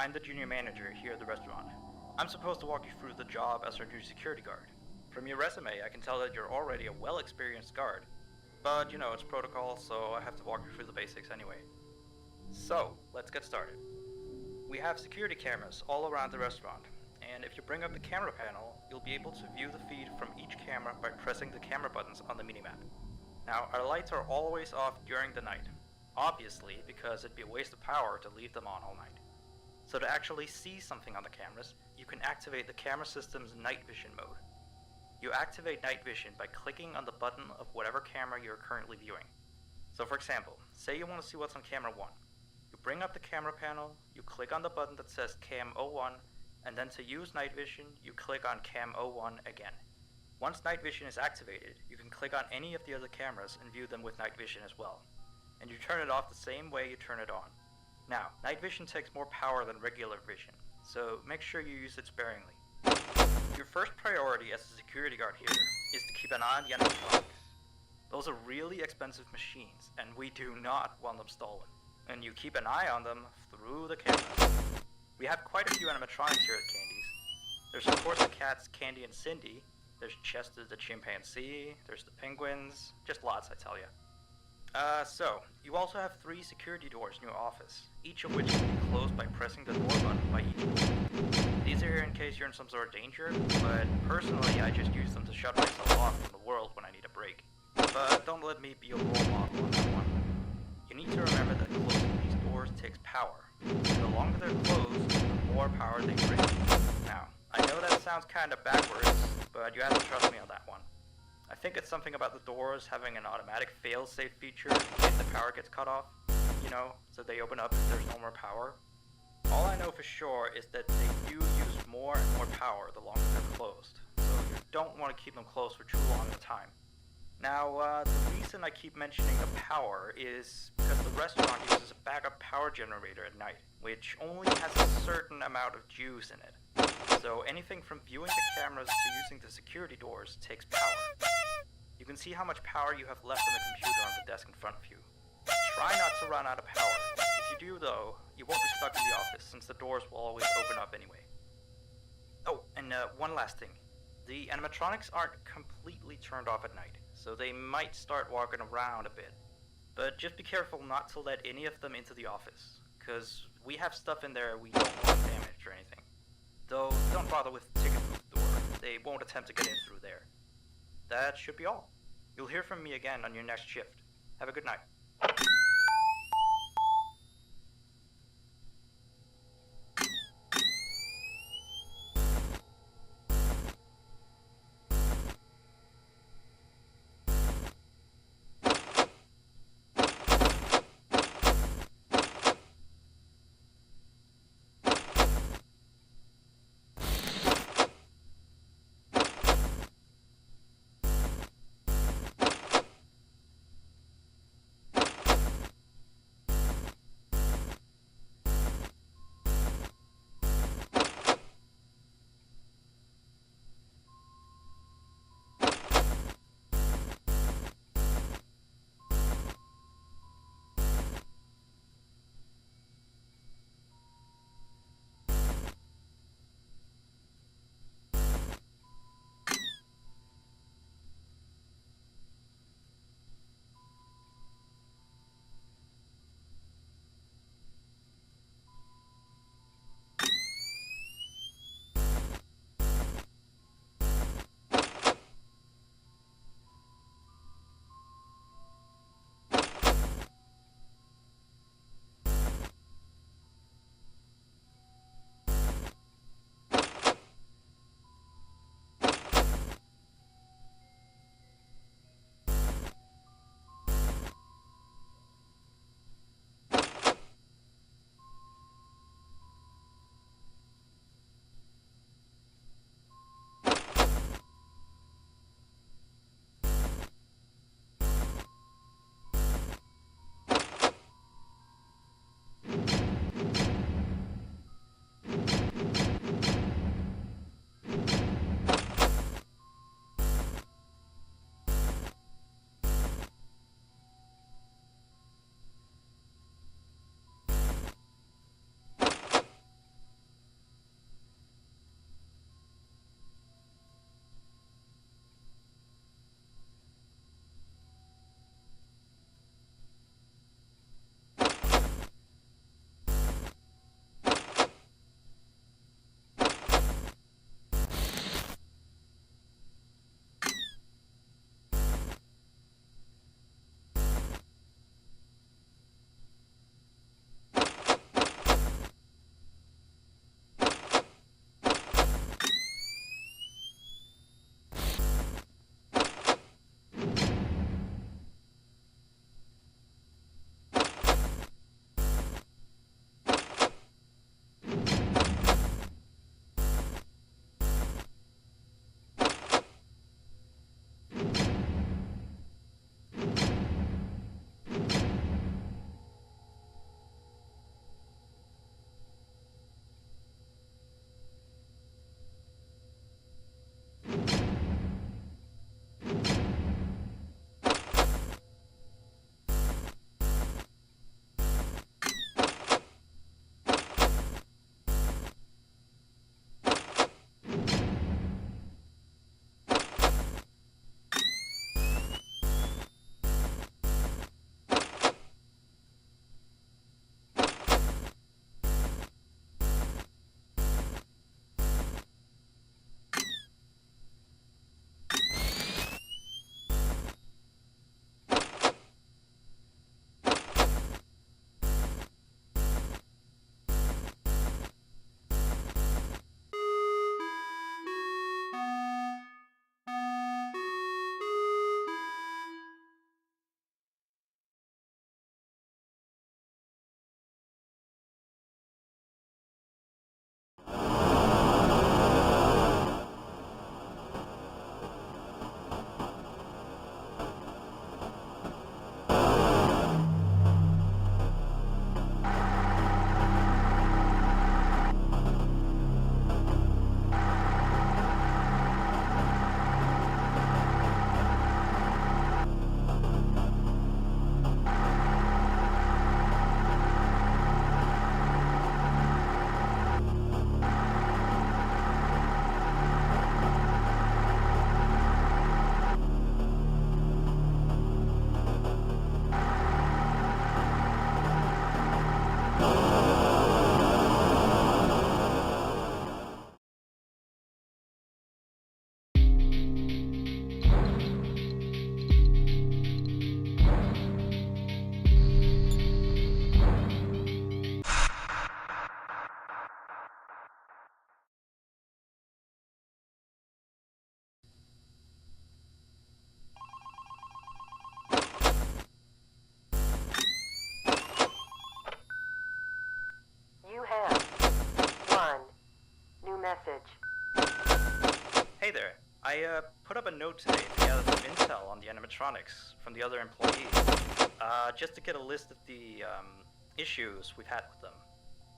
I'm the junior manager here at the restaurant. I'm supposed to walk you through the job as our new security guard. From your resume, I can tell that you're already a well-experienced guard. But, it's protocol, so I have to walk you through the basics anyway. So, let's get started. We have security cameras all around the restaurant, and if you bring up the camera panel, you'll be able to view the feed from each camera by pressing the camera buttons on the minimap. Now, our lights are always off during the night, obviously because it'd be a waste of power to leave them on all night. So to actually see something on the cameras, you can activate the camera system's night vision mode. You activate night vision by clicking on the button of whatever camera you're currently viewing. So for example, say you want to see what's on camera 1. You bring up the camera panel, you click on the button that says Cam 01, and then to use night vision, you click on Cam 01 again. Once night vision is activated, you can click on any of the other cameras and view them with night vision as well. And you turn it off the same way you turn it on. Now, night vision takes more power than regular vision, so make sure you use it sparingly. Your first priority as a security guard here is to keep an eye on the animatronics. Those are really expensive machines, and we do not want them stolen. And you keep an eye on them through the cameras. We have quite a few animatronics here at Candy's. There's of course the cats Candy and Cindy, there's Chester the chimpanzee, there's the penguins, just lots I tell ya. So, you also have 3 security doors in your office, each of which can be closed by pressing the door button by each door. These are here in case you're in some sort of danger, but personally I just use them to shut myself off from the world when I need a break. But don't let me be a role model on that one. You need to remember that closing these doors takes power, and the longer they're closed, the more power they bring. Now, I know that sounds kinda backwards, but you have to trust me on that one. I think it's something about the doors having an automatic fail-safe feature in case the power gets cut off, so they open up if there's no more power. All I know for sure is that they do use more and more power the longer they're closed, so you don't want to keep them closed for too long at a time. Now, the reason I keep mentioning the power is because the restaurant uses a backup power generator at night, which only has a certain amount of juice in it. So anything from viewing the cameras to using the security doors takes power. You can see how much power you have left on the computer on the desk in front of you. Try not to run out of power. If you do though, you won't be stuck in the office since the doors will always open up anyway. Oh, and one last thing. The animatronics aren't completely turned off at night, so they might start walking around a bit. But just be careful not to let any of them into the office, cause we have stuff in there we don't want damaged or anything. Though, don't bother with the ticket booth door, they won't attempt to get in through there. That should be all. You'll hear from me again on your next shift. Have a good night. a note today to gather some intel on the animatronics from the other employees, just to get a list of the issues we've had with them.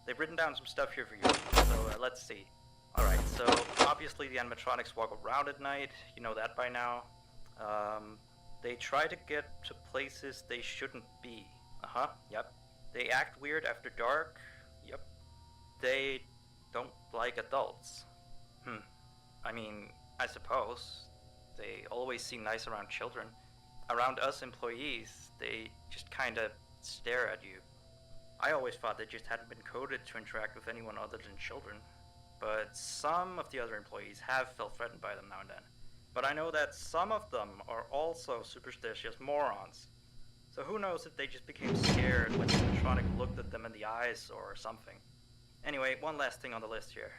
They've written down some stuff here for you, so let's see. Alright, so obviously the animatronics walk around at night, you know that by now. They try to get to places they shouldn't be. Yep. They act weird after dark. Yep. They don't like adults. I mean, I suppose. They always seem nice around children. Around us employees, they just kinda stare at you. I always thought they just hadn't been coded to interact with anyone other than children. But some of the other employees have felt threatened by them now and then. But I know that some of them are also superstitious morons. So who knows if they just became scared when the animatronic looked at them in the eyes or something. Anyway, one last thing on the list here.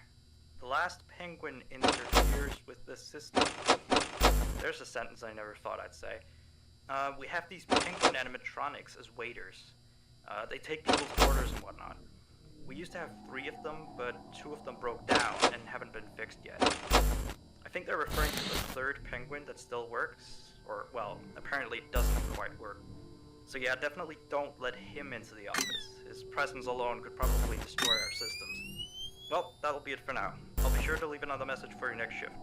The last penguin interferes with the system. There's a sentence I never thought I'd say. We have these penguin animatronics as waiters. They take people's orders and whatnot. We used to have 3 of them, but 2 of them broke down and haven't been fixed yet. I think they're referring to the 3rd penguin that still works, or, well, apparently it doesn't quite work. So yeah, definitely don't let him into the office. His presence alone could probably destroy our systems. Well, that'll be it for now. I'll be sure to leave another message for your next shift.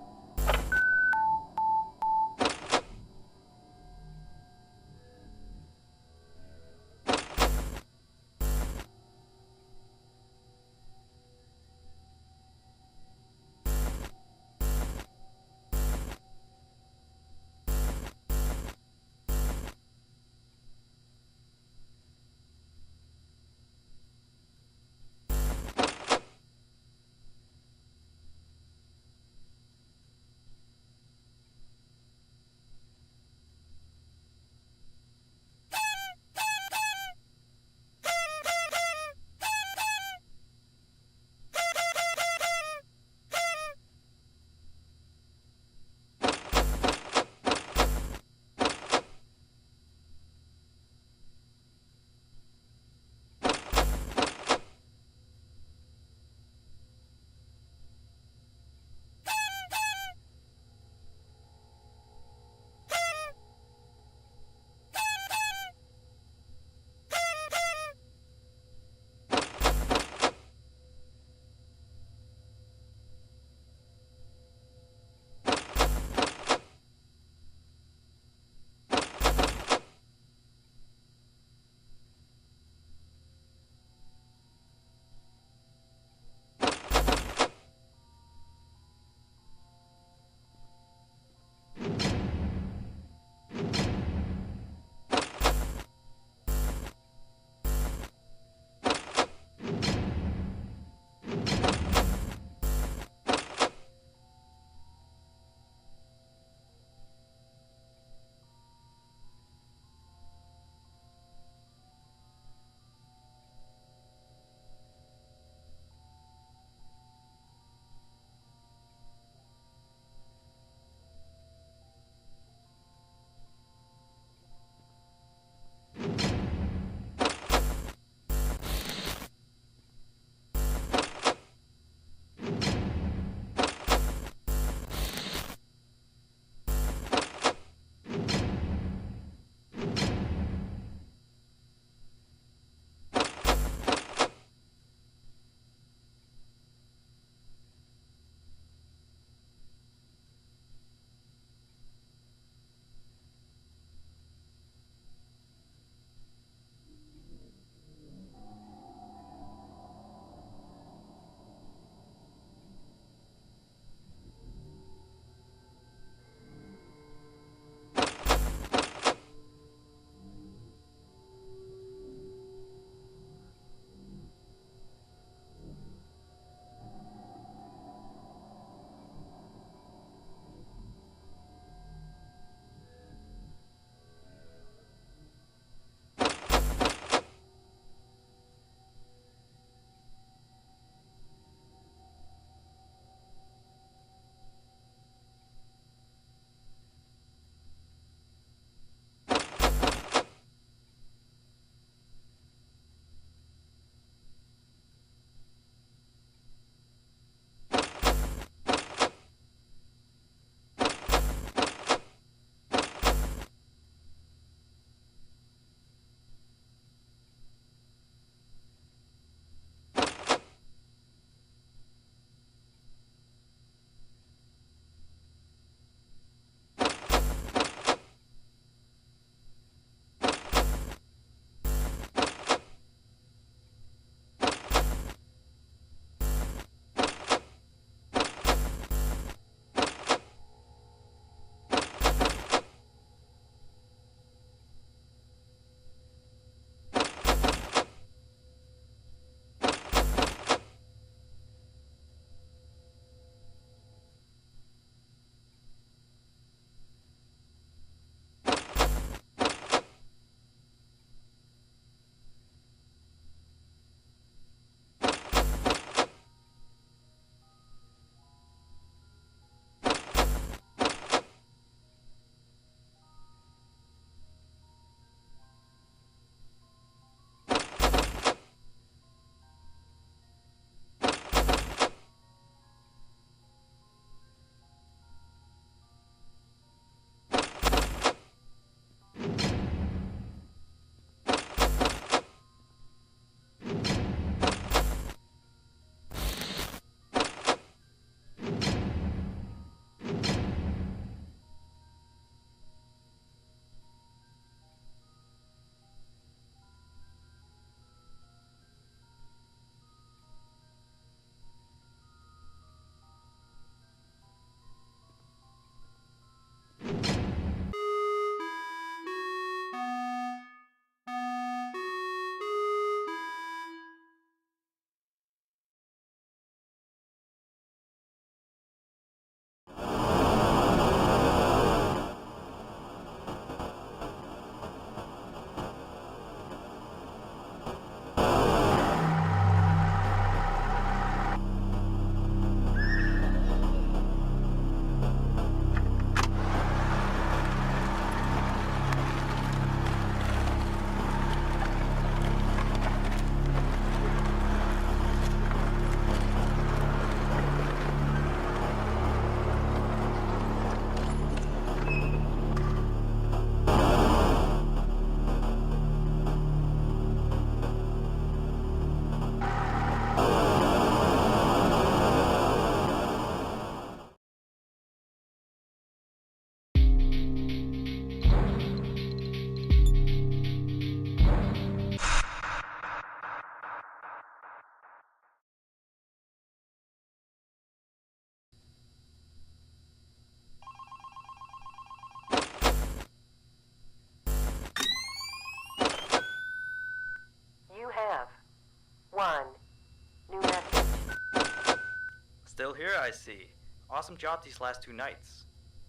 I see. Awesome job these last 2 nights.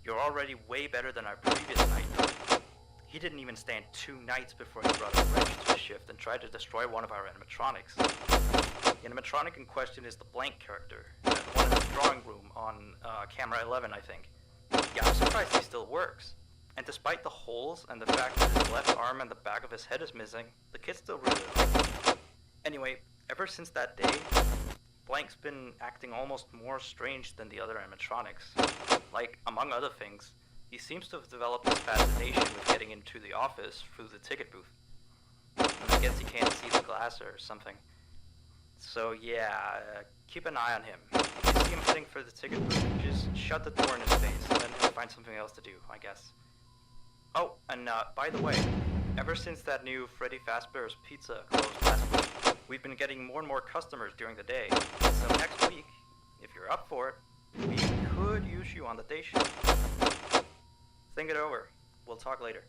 You're already way better than our previous night guard. He didn't even stand 2 nights before he brought a wrench to his shift and tried to destroy one of our animatronics. The animatronic in question is the blank character, the one in the drawing room on camera 11, I think. Yeah, I'm surprised he still works. And despite the holes and the fact that his left arm and the back of his head is missing, the kid still really likes him. Anyway, ever since that day, Blank's been acting almost more strange than the other animatronics. Like, among other things, he seems to have developed this fascination with getting into the office through the ticket booth. And I guess he can't see the glass or something. So yeah, keep an eye on him. If you see him heading for the ticket booth, just shut the door in his face, and then he'll find something else to do, I guess. Oh, and by the way, ever since that new Freddy Fazbear's Pizza closed last week, we've been getting more and more customers during the day. So next week, if you're up for it, we could use you on the day shift. Think it over. We'll talk later.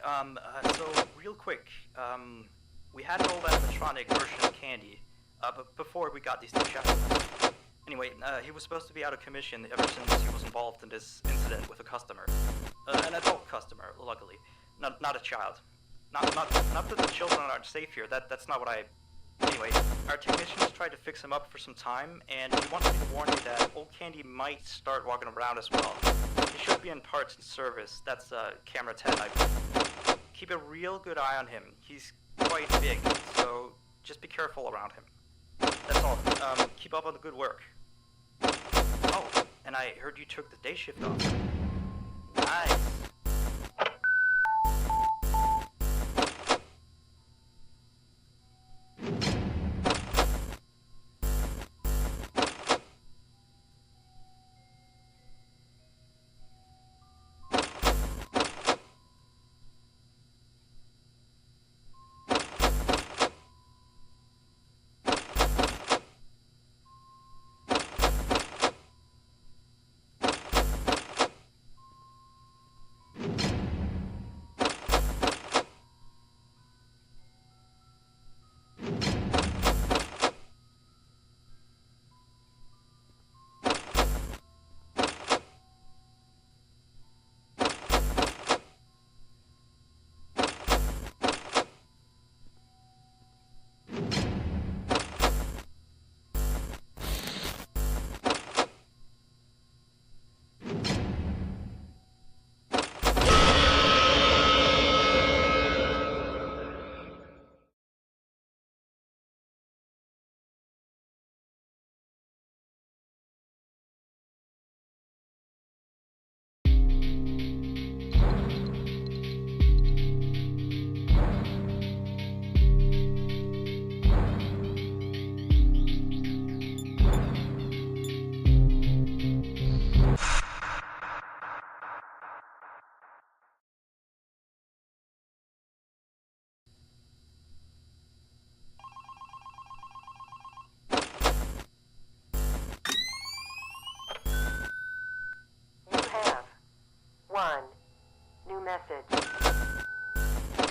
So real quick, we had an old animatronic version of Candy, but before we got these new shadows. Anyway, he was supposed to be out of commission ever since he was involved in this incident with a customer. An adult customer, luckily. Not a child. Not that the children aren't safe here, that's not what I... Anyway, our technicians tried to fix him up for some time, and he wants me to warn you that old Candy might start walking around as well. He should be in parts and service. That's camera 10, I believe. Keep a real good eye on him. He's quite big, so just be careful around him. That's all. Keep up on the good work. Oh, and I heard you took the day shift off. Nice.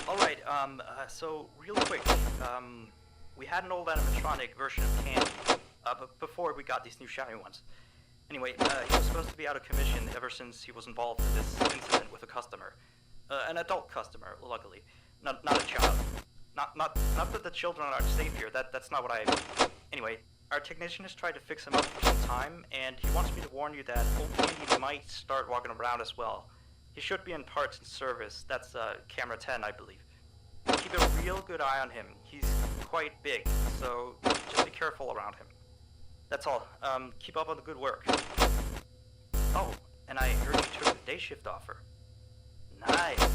Alright, so real quick, we had an old animatronic version of Candy, but before we got these new shiny ones. Anyway, he was supposed to be out of commission ever since he was involved in this incident with a customer. An adult customer, luckily. Not a child. Not that the children aren't safe here, that's not what I... Anyway, our technician has tried to fix him up for some time, and he wants me to warn you that old Candy might start walking around as well. He should be in parts and service. That's camera 10, I believe. Keep a real good eye on him. He's quite big, so just be careful around him. That's all. Keep up on the good work. Oh, and I heard you took the day shift offer. Nice.